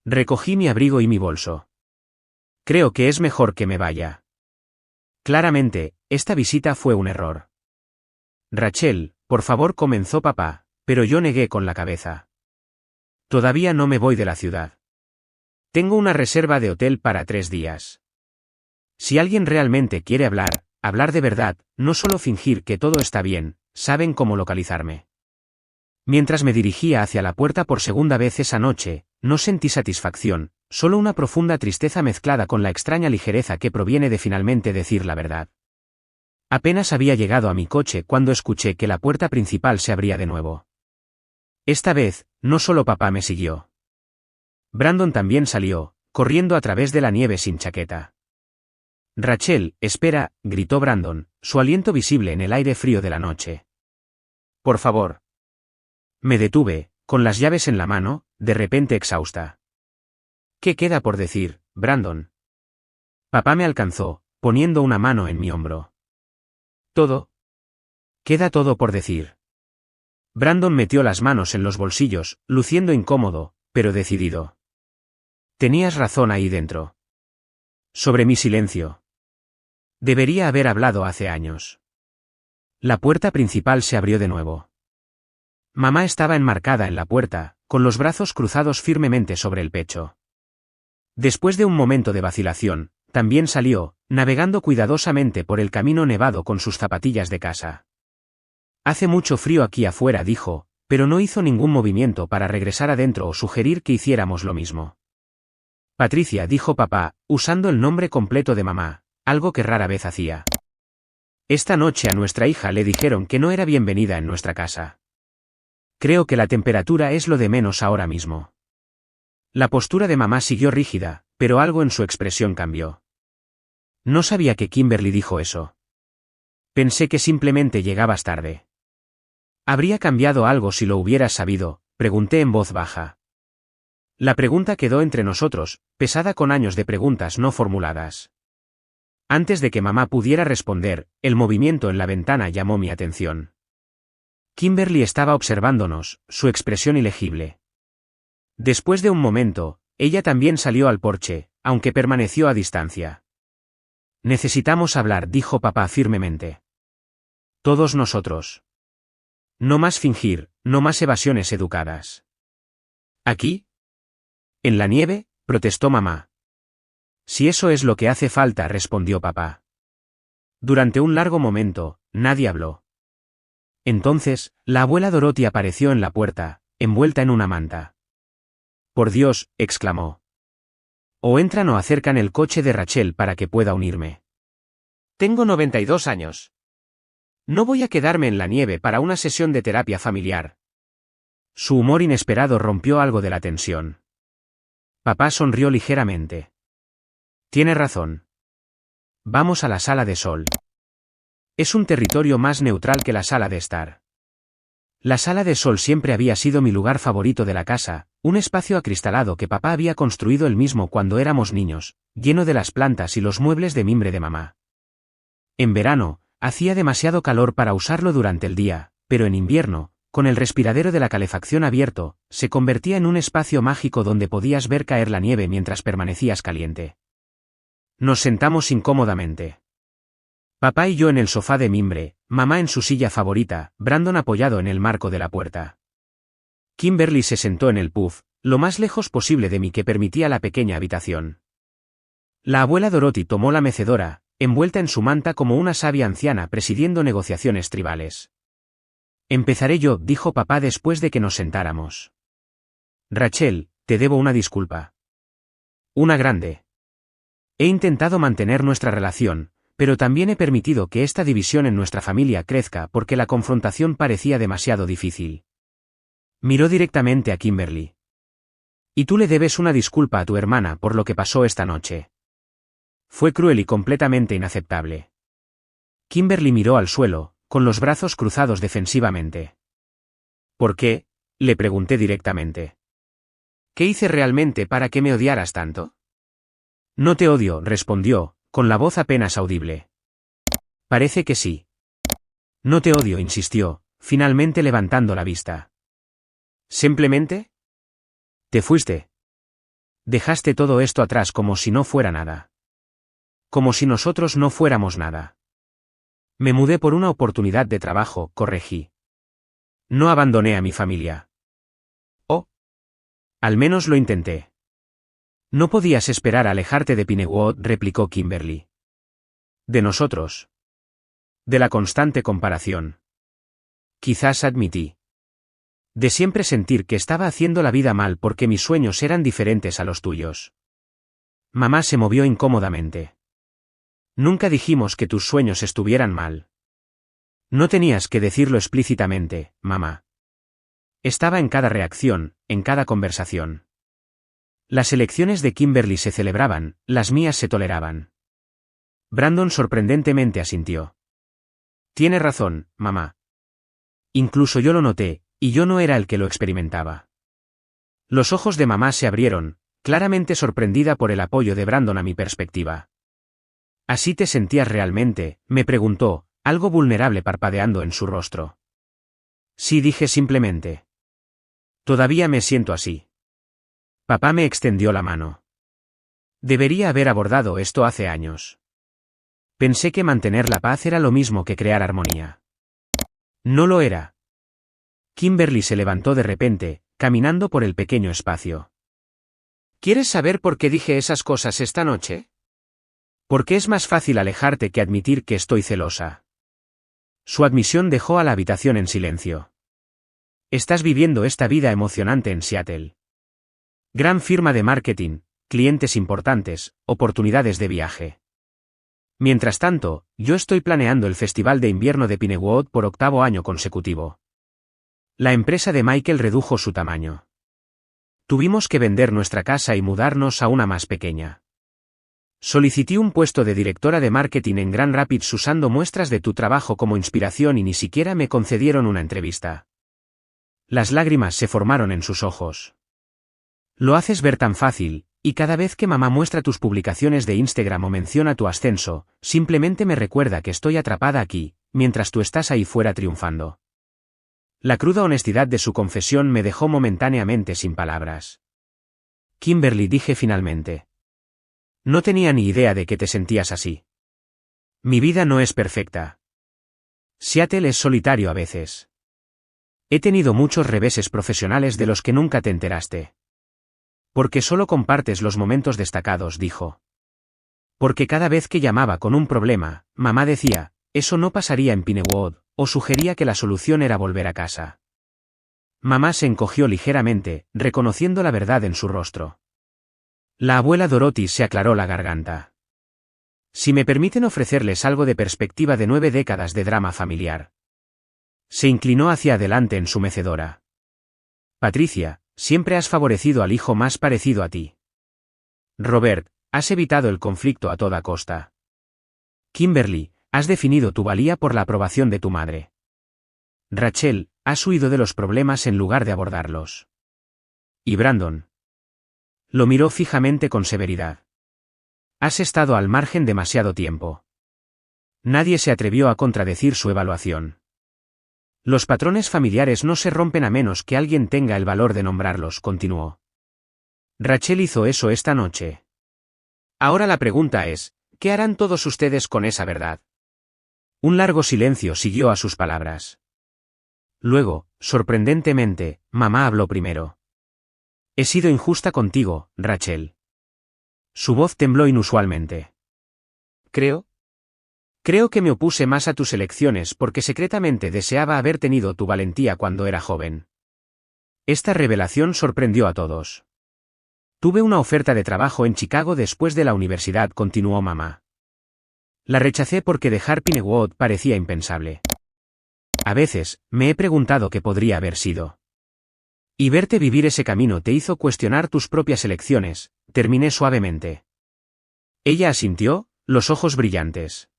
Recogí mi abrigo y mi bolso. Creo que es mejor que me vaya. Claramente, esta visita fue un error. Rachel, por favor, comenzó papá, pero yo negué con la cabeza. Todavía no me voy de la ciudad. Tengo una reserva de hotel para 3 días. Si alguien realmente quiere hablar de verdad, no solo fingir que todo está bien, saben cómo localizarme. Mientras me dirigía hacia la puerta por segunda vez esa noche, no sentí satisfacción, solo una profunda tristeza mezclada con la extraña ligereza que proviene de finalmente decir la verdad. Apenas había llegado a mi coche cuando escuché que la puerta principal se abría de nuevo. Esta vez, no solo papá me siguió. Brandon también salió, corriendo a través de la nieve sin chaqueta. Rachel, espera, gritó Brandon, su aliento visible en el aire frío de la noche. Por favor. Me detuve, con las llaves en la mano, de repente exhausta. ¿Qué queda por decir, Brandon? Papá me alcanzó, poniendo una mano en mi hombro. Todo. Queda todo por decir. Brandon metió las manos en los bolsillos, luciendo incómodo, pero decidido. Tenías razón ahí dentro. Sobre mi silencio. Debería haber hablado hace años. La puerta principal se abrió de nuevo. Mamá estaba enmarcada en la puerta, con los brazos cruzados firmemente sobre el pecho. Después de un momento de vacilación, también salió, navegando cuidadosamente por el camino nevado con sus zapatillas de casa. Hace mucho frío aquí afuera, dijo, pero no hizo ningún movimiento para regresar adentro o sugerir que hiciéramos lo mismo. Patricia, dijo papá, usando el nombre completo de mamá, algo que rara vez hacía. Esta noche a nuestra hija le dijeron que no era bienvenida en nuestra casa. Creo que la temperatura es lo de menos ahora mismo. La postura de mamá siguió rígida, pero algo en su expresión cambió. No sabía que Kimberly dijo eso. Pensé que simplemente llegabas tarde. ¿Habría cambiado algo si lo hubieras sabido?, pregunté en voz baja. La pregunta quedó entre nosotros, pesada con años de preguntas no formuladas. Antes de que mamá pudiera responder, el movimiento en la ventana llamó mi atención. Kimberly estaba observándonos, su expresión ilegible. Después de un momento, ella también salió al porche, aunque permaneció a distancia. Necesitamos hablar, dijo papá firmemente. Todos nosotros. No más fingir, no más evasiones educadas. ¿Aquí? ¿En la nieve?, protestó mamá. Si eso es lo que hace falta, respondió papá. Durante un largo momento, nadie habló. Entonces, la abuela Dorothy apareció en la puerta, envuelta en una manta. «Por Dios», exclamó. «O entran o acercan el coche de Rachel para que pueda unirme. Tengo 92 años. No voy a quedarme en la nieve para una sesión de terapia familiar». Su humor inesperado rompió algo de la tensión. Papá sonrió ligeramente. «Tiene razón. Vamos a la sala de sol. Es un territorio más neutral que la sala de estar». La sala de sol siempre había sido mi lugar favorito de la casa, un espacio acristalado que papá había construido él mismo cuando éramos niños, lleno de las plantas y los muebles de mimbre de mamá. En verano, hacía demasiado calor para usarlo durante el día, pero en invierno, con el respiradero de la calefacción abierto, se convertía en un espacio mágico donde podías ver caer la nieve mientras permanecías caliente. Nos sentamos incómodamente. Papá y yo en el sofá de mimbre, mamá en su silla favorita, Brandon apoyado en el marco de la puerta. Kimberly se sentó en el puff, lo más lejos posible de mí que permitía la pequeña habitación. La abuela Dorothy tomó la mecedora, envuelta en su manta como una sabia anciana presidiendo negociaciones tribales. «Empezaré yo», dijo papá después de que nos sentáramos. «Rachel, te debo una disculpa. Una grande. He intentado mantener nuestra relación, pero también he permitido que esta división en nuestra familia crezca porque la confrontación parecía demasiado difícil». Miró directamente a Kimberly. «Y tú le debes una disculpa a tu hermana por lo que pasó esta noche. Fue cruel y completamente inaceptable». Kimberly miró al suelo, con los brazos cruzados defensivamente. «¿Por qué?», le pregunté directamente. «¿Qué hice realmente para que me odiaras tanto?». «No te odio», respondió, con la voz apenas audible. «Parece que sí». «No te odio», insistió, finalmente levantando la vista. «¿Simplemente? Te fuiste. Dejaste todo esto atrás como si no fuera nada. Como si nosotros no fuéramos nada». «Me mudé por una oportunidad de trabajo», corregí. «No abandoné a mi familia». «Oh. Al menos lo intenté». «No podías esperar a alejarte de Pinewood», replicó Kimberly. «De nosotros. De la constante comparación». «Quizás», admití. «De siempre sentir que estaba haciendo la vida mal porque mis sueños eran diferentes a los tuyos». Mamá se movió incómodamente. «Nunca dijimos que tus sueños estuvieran mal. No tenías que decirlo explícitamente, mamá. Estaba en cada reacción, en cada conversación». Las elecciones de Kimberly se celebraban, las mías se toleraban. Brandon sorprendentemente asintió. «Tiene razón, mamá. Incluso yo lo noté, y yo no era el que lo experimentaba». Los ojos de mamá se abrieron, claramente sorprendida por el apoyo de Brandon a mi perspectiva. «¿Así te sentías realmente?», me preguntó, algo vulnerable parpadeando en su rostro. «Sí», dije simplemente. «Todavía me siento así». Papá me extendió la mano. «Debería haber abordado esto hace años. Pensé que mantener la paz era lo mismo que crear armonía». No lo era. Kimberly se levantó de repente, caminando por el pequeño espacio. «¿Quieres saber por qué dije esas cosas esta noche? Porque es más fácil alejarte que admitir que estoy celosa». Su admisión dejó a la habitación en silencio. «Estás viviendo esta vida emocionante en Seattle. Gran firma de marketing, clientes importantes, oportunidades de viaje. Mientras tanto, yo estoy planeando el Festival de Invierno de Pinewood por 8º año consecutivo. La empresa de Michael redujo su tamaño. Tuvimos que vender nuestra casa y mudarnos a una más pequeña. Solicité un puesto de directora de marketing en Grand Rapids usando muestras de tu trabajo como inspiración y ni siquiera me concedieron una entrevista. Las lágrimas se formaron en sus ojos. Lo haces ver tan fácil, y cada vez que mamá muestra tus publicaciones de Instagram o menciona tu ascenso, simplemente me recuerda que estoy atrapada aquí, mientras tú estás ahí fuera triunfando. La cruda honestidad de su confesión me dejó momentáneamente sin palabras. Kimberly, dije finalmente. No tenía ni idea de que te sentías así. Mi vida no es perfecta. Seattle es solitario a veces. He tenido muchos reveses profesionales de los que nunca te enteraste. Porque solo compartes los momentos destacados, dijo. Porque cada vez que llamaba con un problema, mamá decía, eso no pasaría en Pinewood, o sugería que la solución era volver a casa. Mamá se encogió ligeramente, reconociendo la verdad en su rostro. La abuela Dorothy se aclaró la garganta. Si me permiten ofrecerles algo de perspectiva de 9 décadas de drama familiar. Se inclinó hacia adelante en su mecedora. Patricia, siempre has favorecido al hijo más parecido a ti. Robert, has evitado el conflicto a toda costa. Kimberly, has definido tu valía por la aprobación de tu madre. Rachel, has huido de los problemas en lugar de abordarlos. Y Brandon. Lo miró fijamente con severidad. Has estado al margen demasiado tiempo. Nadie se atrevió a contradecir su evaluación. Los patrones familiares no se rompen a menos que alguien tenga el valor de nombrarlos, continuó. Rachel hizo eso esta noche. Ahora la pregunta es, ¿qué harán todos ustedes con esa verdad? Un largo silencio siguió a sus palabras. Luego, sorprendentemente, mamá habló primero. He sido injusta contigo, Rachel. Su voz tembló inusualmente. Creo que me opuse más a tus elecciones porque secretamente deseaba haber tenido tu valentía cuando era joven. Esta revelación sorprendió a todos. Tuve una oferta de trabajo en Chicago después de la universidad, continuó mamá. La rechacé porque dejar Pinewood parecía impensable. A veces, me he preguntado qué podría haber sido. Y verte vivir ese camino te hizo cuestionar tus propias elecciones, terminé suavemente. Ella asintió, los ojos brillantes.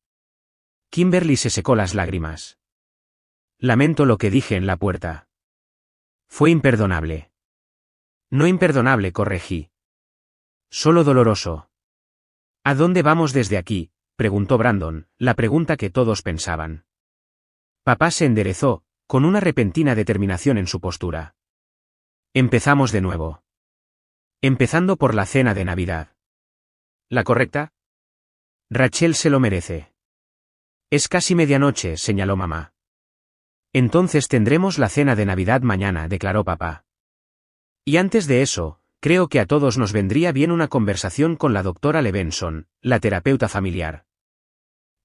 Kimberly se secó las lágrimas. Lamento lo que dije en la puerta. Fue imperdonable. No imperdonable, corregí. Solo doloroso. ¿A dónde vamos desde aquí?, preguntó Brandon, la pregunta que todos pensaban. Papá se enderezó, con una repentina determinación en su postura. Empezamos de nuevo. Empezando por la cena de Navidad. ¿La correcta? Rachel se lo merece. Es casi medianoche, señaló mamá. Entonces tendremos la cena de Navidad mañana, declaró papá. Y antes de eso, creo que a todos nos vendría bien una conversación con la doctora Levenson, la terapeuta familiar.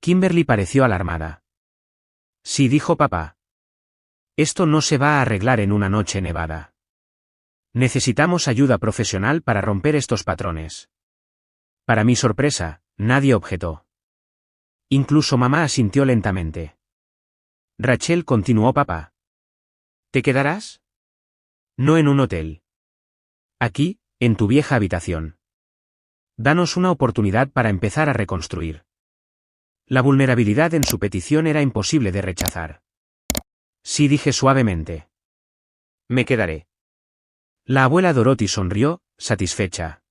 Kimberly pareció alarmada. Sí, dijo papá. Esto no se va a arreglar en una noche nevada. Necesitamos ayuda profesional para romper estos patrones. Para mi sorpresa, nadie objetó. Incluso mamá asintió lentamente. Rachel, continuó papá. ¿Te quedarás? No en un hotel. Aquí, en tu vieja habitación. Danos una oportunidad para empezar a reconstruir. La vulnerabilidad en su petición era imposible de rechazar. Sí, dije suavemente. Me quedaré. La abuela Dorothy sonrió, satisfecha.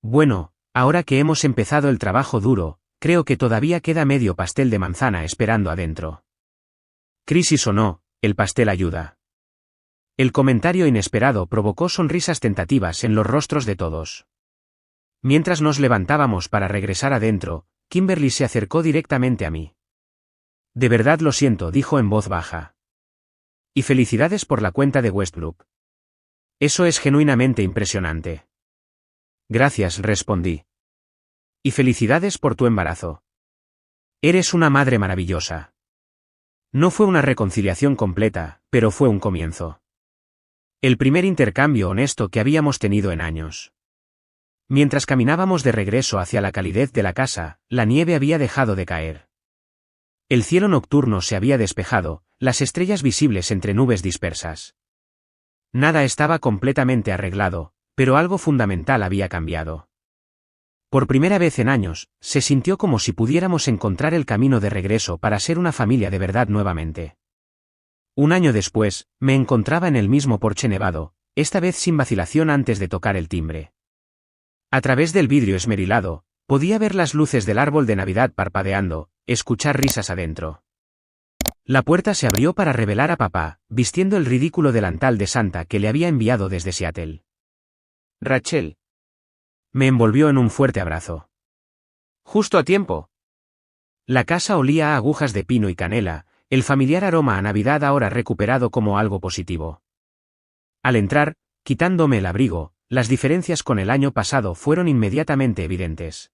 Bueno, ahora que hemos empezado el trabajo duro, creo que todavía queda medio pastel de manzana esperando adentro. Crisis o no, el pastel ayuda. El comentario inesperado provocó sonrisas tentativas en los rostros de todos. Mientras nos levantábamos para regresar adentro, Kimberly se acercó directamente a mí. De verdad lo siento, dijo en voz baja. Y felicidades por la cuenta de Westbrook. Eso es genuinamente impresionante. Gracias, respondí. Y felicidades por tu embarazo. Eres una madre maravillosa. No fue una reconciliación completa, pero fue un comienzo. El primer intercambio honesto que habíamos tenido en años. Mientras caminábamos de regreso hacia la calidez de la casa, la nieve había dejado de caer. El cielo nocturno se había despejado, las estrellas visibles entre nubes dispersas. Nada estaba completamente arreglado, pero algo fundamental había cambiado. Por primera vez en años, se sintió como si pudiéramos encontrar el camino de regreso para ser una familia de verdad nuevamente. Un año después, me encontraba en el mismo porche nevado, esta vez sin vacilación antes de tocar el timbre. A través del vidrio esmerilado, podía ver las luces del árbol de Navidad parpadeando, escuchar risas adentro. La puerta se abrió para revelar a papá, vistiendo el ridículo delantal de Santa que le había enviado desde Seattle. Rachel. Me envolvió en un fuerte abrazo. Justo a tiempo. La casa olía a agujas de pino y canela, el familiar aroma a Navidad ahora recuperado como algo positivo. Al entrar, quitándome el abrigo, las diferencias con el año pasado fueron inmediatamente evidentes.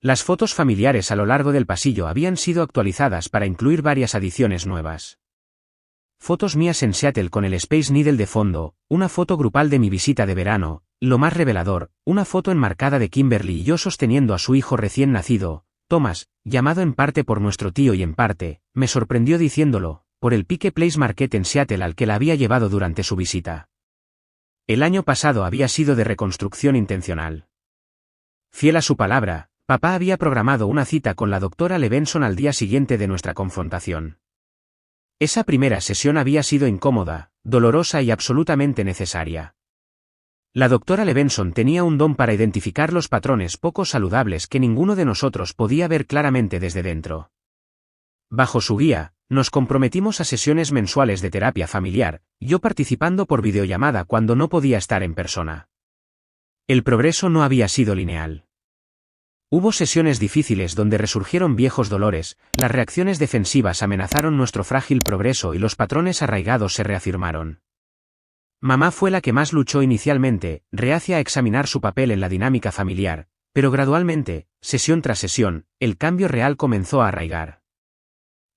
Las fotos familiares a lo largo del pasillo habían sido actualizadas para incluir varias adiciones nuevas. Fotos mías en Seattle con el Space Needle de fondo, una foto grupal de mi visita de verano, lo más revelador, una foto enmarcada de Kimberly y yo sosteniendo a su hijo recién nacido, Thomas, llamado en parte por nuestro tío y en parte, me sorprendió diciéndolo, por el Pike Place Market en Seattle al que la había llevado durante su visita. El año pasado había sido de reconstrucción intencional. Fiel a su palabra, papá había programado una cita con la doctora Levenson al día siguiente de nuestra confrontación. Esa primera sesión había sido incómoda, dolorosa y absolutamente necesaria. La doctora Levenson tenía un don para identificar los patrones poco saludables que ninguno de nosotros podía ver claramente desde dentro. Bajo su guía, nos comprometimos a sesiones mensuales de terapia familiar, yo participando por videollamada cuando no podía estar en persona. El progreso no había sido lineal. Hubo sesiones difíciles donde resurgieron viejos dolores, las reacciones defensivas amenazaron nuestro frágil progreso y los patrones arraigados se reafirmaron. Mamá fue la que más luchó inicialmente, reacia a examinar su papel en la dinámica familiar, pero gradualmente, sesión tras sesión, el cambio real comenzó a arraigar.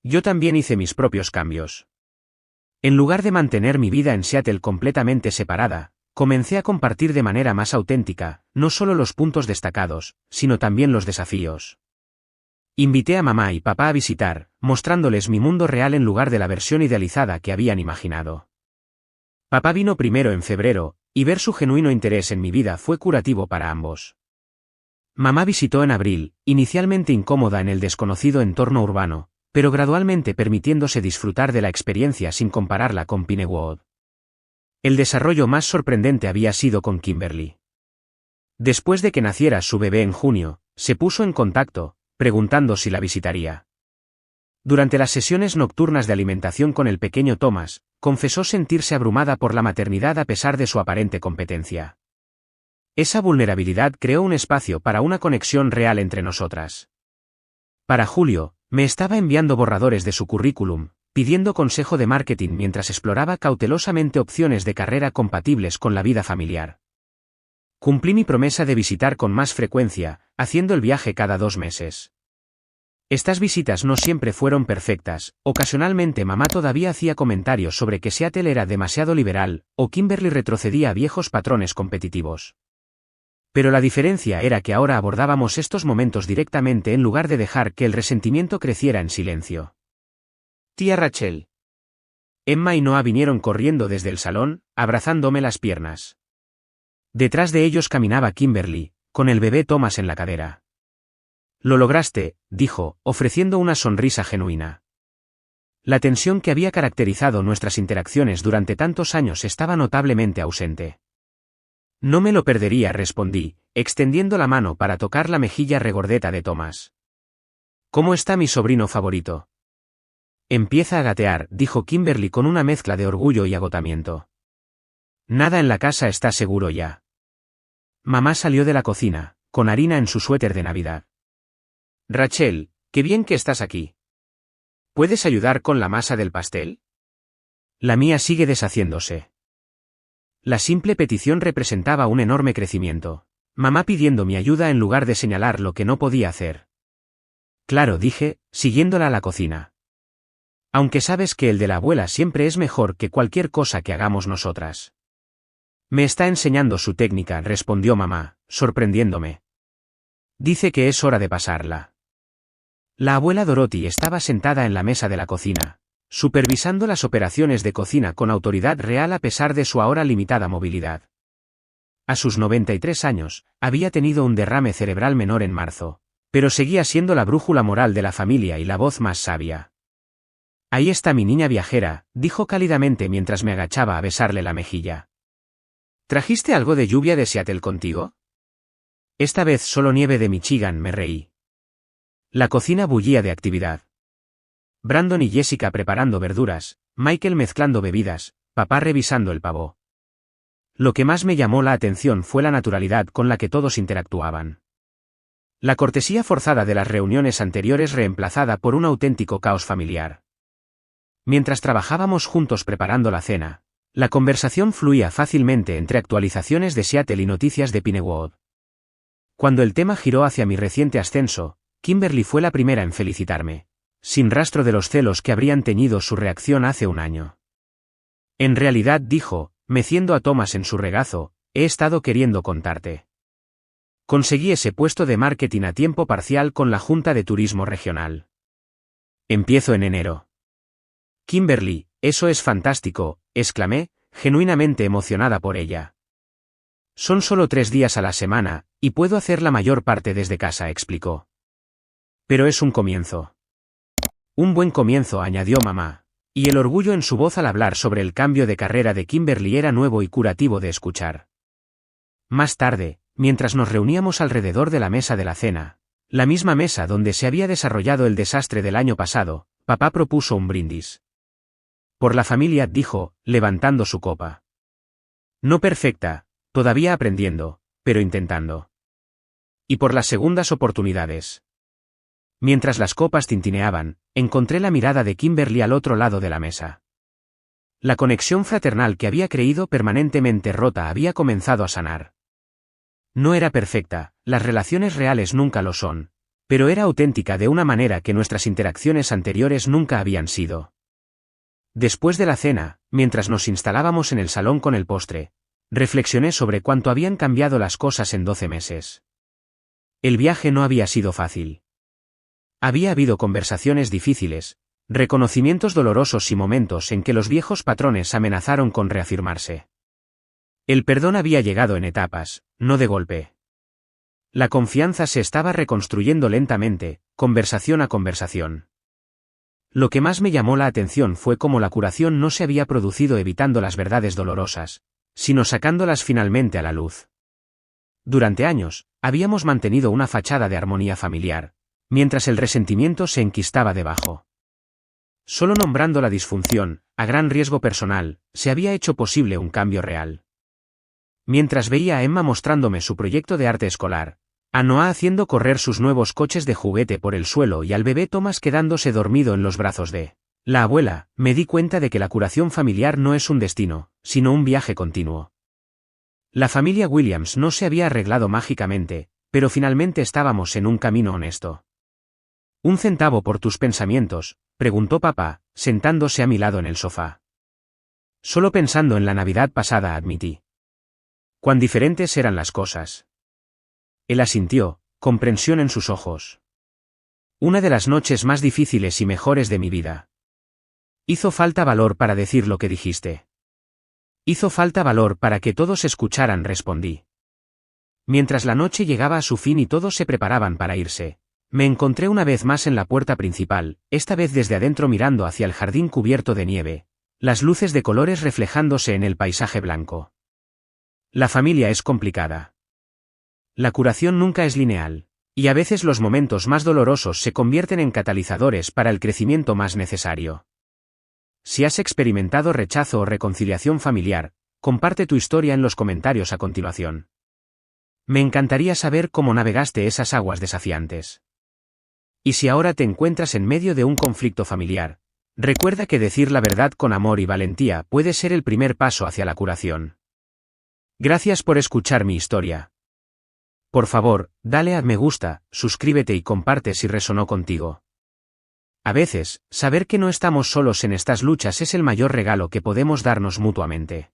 Yo también hice mis propios cambios. En lugar de mantener mi vida en Seattle completamente separada, comencé a compartir de manera más auténtica, no solo los puntos destacados, sino también los desafíos. Invité a mamá y papá a visitar, mostrándoles mi mundo real en lugar de la versión idealizada que habían imaginado. Papá vino primero en febrero, y ver su genuino interés en mi vida fue curativo para ambos. Mamá visitó en abril, inicialmente incómoda en el desconocido entorno urbano, pero gradualmente permitiéndose disfrutar de la experiencia sin compararla con Pinewood. El desarrollo más sorprendente había sido con Kimberly. Después de que naciera su bebé en junio, se puso en contacto, preguntando si la visitaría. Durante las sesiones nocturnas de alimentación con el pequeño Thomas, confesó sentirse abrumada por la maternidad a pesar de su aparente competencia. Esa vulnerabilidad creó un espacio para una conexión real entre nosotras. Para julio, me estaba enviando borradores de su currículum, pidiendo consejo de marketing mientras exploraba cautelosamente opciones de carrera compatibles con la vida familiar. Cumplí mi promesa de visitar con más frecuencia, haciendo el viaje cada 2 meses. Estas visitas no siempre fueron perfectas, ocasionalmente mamá todavía hacía comentarios sobre que Seattle era demasiado liberal, o Kimberly retrocedía a viejos patrones competitivos. Pero la diferencia era que ahora abordábamos estos momentos directamente en lugar de dejar que el resentimiento creciera en silencio. Tía Rachel. Emma y Noah vinieron corriendo desde el salón, abrazándome las piernas. Detrás de ellos caminaba Kimberly, con el bebé Thomas en la cadera. Lo lograste, dijo, ofreciendo una sonrisa genuina. La tensión que había caracterizado nuestras interacciones durante tantos años estaba notablemente ausente. No me lo perdería, respondí, extendiendo la mano para tocar la mejilla regordeta de Thomas. ¿Cómo está mi sobrino favorito? Empieza a gatear, dijo Kimberly con una mezcla de orgullo y agotamiento. Nada en la casa está seguro ya. Mamá salió de la cocina, con harina en su suéter de Navidad. Rachel, qué bien que estás aquí. ¿Puedes ayudar con la masa del pastel? La mía sigue deshaciéndose. La simple petición representaba un enorme crecimiento. Mamá pidiendo mi ayuda en lugar de señalar lo que no podía hacer. Claro, dije, siguiéndola a la cocina. Aunque sabes que el de la abuela siempre es mejor que cualquier cosa que hagamos nosotras. Me está enseñando su técnica, respondió mamá, sorprendiéndome. Dice que es hora de pasarla. La abuela Dorothy estaba sentada en la mesa de la cocina, supervisando las operaciones de cocina con autoridad real a pesar de su ahora limitada movilidad. A sus 93 años, había tenido un derrame cerebral menor en marzo, pero seguía siendo la brújula moral de la familia y la voz más sabia. Ahí está mi niña viajera, dijo cálidamente mientras me agachaba a besarle la mejilla. ¿Trajiste algo de lluvia de Seattle contigo? Esta vez solo nieve de Michigan, me reí. La cocina bullía de actividad. Brandon y Jessica preparando verduras, Michael mezclando bebidas, papá revisando el pavo. Lo que más me llamó la atención fue la naturalidad con la que todos interactuaban. La cortesía forzada de las reuniones anteriores reemplazada por un auténtico caos familiar. Mientras trabajábamos juntos preparando la cena, la conversación fluía fácilmente entre actualizaciones de Seattle y noticias de Pinewood. Cuando el tema giró hacia mi reciente ascenso, Kimberly fue la primera en felicitarme, sin rastro de los celos que habrían teñido su reacción hace un año. En realidad, dijo, meciendo a Thomas en su regazo, he estado queriendo contarte. Conseguí ese puesto de marketing a tiempo parcial con la Junta de Turismo Regional. Empiezo en enero. Kimberly, eso es fantástico, exclamé, genuinamente emocionada por ella. Son solo 3 días a la semana, y puedo hacer la mayor parte desde casa, explicó. Pero es un comienzo. Un buen comienzo, añadió mamá, y el orgullo en su voz al hablar sobre el cambio de carrera de Kimberly era nuevo y curativo de escuchar. Más tarde, mientras nos reuníamos alrededor de la mesa de la cena, la misma mesa donde se había desarrollado el desastre del año pasado, papá propuso un brindis. Por la familia, dijo, levantando su copa. No perfecta, todavía aprendiendo, pero intentando. Y por las segundas oportunidades. Mientras las copas tintineaban, encontré la mirada de Kimberly al otro lado de la mesa. La conexión fraternal que había creído permanentemente rota había comenzado a sanar. No era perfecta, las relaciones reales nunca lo son, pero era auténtica de una manera que nuestras interacciones anteriores nunca habían sido. Después de la cena, mientras nos instalábamos en el salón con el postre, reflexioné sobre cuánto habían cambiado las cosas en 12 meses. El viaje no había sido fácil. Había habido conversaciones difíciles, reconocimientos dolorosos y momentos en que los viejos patrones amenazaron con reafirmarse. El perdón había llegado en etapas, no de golpe. La confianza se estaba reconstruyendo lentamente, conversación a conversación. Lo que más me llamó la atención fue cómo la curación no se había producido evitando las verdades dolorosas, sino sacándolas finalmente a la luz. Durante años, habíamos mantenido una fachada de armonía familiar, mientras el resentimiento se enquistaba debajo. Solo nombrando la disfunción, a gran riesgo personal, se había hecho posible un cambio real. Mientras veía a Emma mostrándome su proyecto de arte escolar, a Noah haciendo correr sus nuevos coches de juguete por el suelo y al bebé Thomas quedándose dormido en los brazos de la abuela, me di cuenta de que la curación familiar no es un destino, sino un viaje continuo. La familia Williams no se había arreglado mágicamente, pero finalmente estábamos en un camino honesto. ¿Un centavo por tus pensamientos?, preguntó papá, sentándose a mi lado en el sofá. Solo pensando en la Navidad pasada, admití. Cuán diferentes eran las cosas. Él asintió, comprensión en sus ojos. Una de las noches más difíciles y mejores de mi vida. Hizo falta valor para decir lo que dijiste. Hizo falta valor para que todos escucharan, respondí. Mientras la noche llegaba a su fin y todos se preparaban para irse, me encontré una vez más en la puerta principal, esta vez desde adentro mirando hacia el jardín cubierto de nieve, las luces de colores reflejándose en el paisaje blanco. La familia es complicada. La curación nunca es lineal, y a veces los momentos más dolorosos se convierten en catalizadores para el crecimiento más necesario. Si has experimentado rechazo o reconciliación familiar, comparte tu historia en los comentarios a continuación. Me encantaría saber cómo navegaste esas aguas desafiantes. Y si ahora te encuentras en medio de un conflicto familiar, recuerda que decir la verdad con amor y valentía puede ser el primer paso hacia la curación. Gracias por escuchar mi historia. Por favor, dale a me gusta, suscríbete y comparte si resonó contigo. A veces, saber que no estamos solos en estas luchas es el mayor regalo que podemos darnos mutuamente.